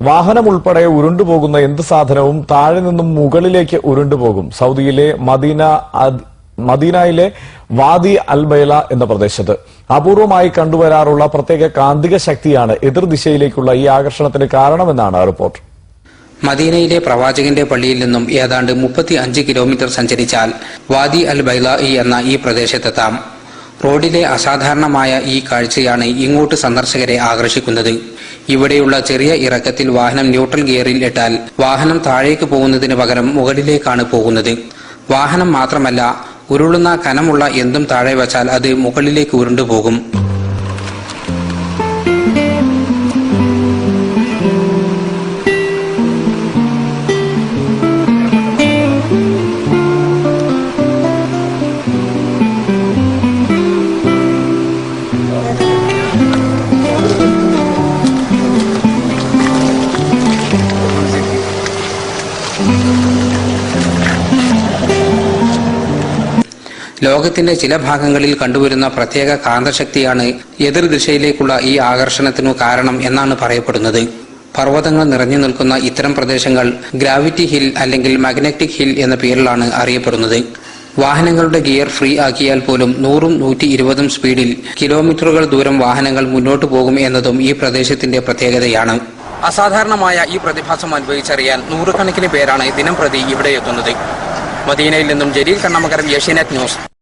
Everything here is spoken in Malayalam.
വാഹനം ഉൾപ്പെടെ ഉരുണ്ടുപോകുന്ന എന്ത് സാധനവും താഴെ നിന്നും മുകളിലേക്ക് ഉരുണ്ടുപോകും. സൗദിയിലെ മദീനയിലെ വാദി അൽബൈല എന്ന പ്രദേശത്ത് അപൂർവമായി കണ്ടുവരാറുള്ള പ്രത്യേക കാന്തിക ശക്തിയാണ് എതിർദിശയിലേക്കുള്ള ഈ ആകർഷണത്തിന് കാരണമെന്നാണ് റിപ്പോർട്ട്. മദീനയിലെ പ്രവാചകന്റെ പള്ളിയിൽ നിന്നും ഏതാണ്ട് 35 കിലോമീറ്റർ സഞ്ചരിച്ചാൽ വാദി അൽ ബൈലാഇ എന്ന ഈ പ്രദേശത്തെത്താം. റോഡിലെ അസാധാരണമായ ഈ കാഴ്ചയാണ് ഇങ്ങോട്ട് സന്ദർശകരെ ആകർഷിക്കുന്നത്. ഇവിടെയുള്ള ചെറിയ ഇറക്കത്തിൽ വാഹനം ന്യൂട്രൽ ഗിയറിൽ ഇട്ടാൽ വാഹനം താഴേക്ക് പോകുന്നതിന് പകരം മുകളിലേക്കാണ് പോകുന്നത്. വാഹനം മാത്രമല്ല, ഉരുളുന്ന കനമുള്ള എന്തും താഴെ വച്ചാൽ അത് മുകളിലേക്ക് ഉരുണ്ടുപോകും. ലോകത്തിന്റെ ചില ഭാഗങ്ങളിൽ കണ്ടുവരുന്ന പ്രത്യേക കാന്തശക്തിയാണ് എതിർദിശയിലേക്കുള്ള ഈ ആകർഷണത്തിനു കാരണം എന്നാണ് പറയപ്പെടുന്നത്. പർവ്വതങ്ങൾ നിറഞ്ഞു നിൽക്കുന്ന ഇത്തരം പ്രദേശങ്ങൾ ഗ്രാവിറ്റി ഹിൽ അല്ലെങ്കിൽ മാഗ്നറ്റിക് ഹിൽ എന്ന പേരിലാണ് അറിയപ്പെടുന്നത്. വാഹനങ്ങളുടെ ഗിയർ ഫ്രീ ആക്കിയാൽ പോലും 100ഉം 120ഉം സ്പീഡിൽ കിലോമീറ്ററുകൾ ദൂരം വാഹനങ്ങൾ മുന്നോട്ടു പോകും എന്നതും ഈ പ്രദേശത്തിന്റെ പ്രത്യേകതയാണ്. അസാധാരണമായ ഈ പ്രതിഭാസം അനുഭവിച്ചറിയാൻ നൂറുകണക്കിന് പേരാണ് ദിനം പ്രതി ഇവിടെ എത്തുന്നത്. മദീനയിൽ നിന്നും ജലീൽ കണ്ണമകരം, ഏഷ്യാനെറ്റ് ന്യൂസ്.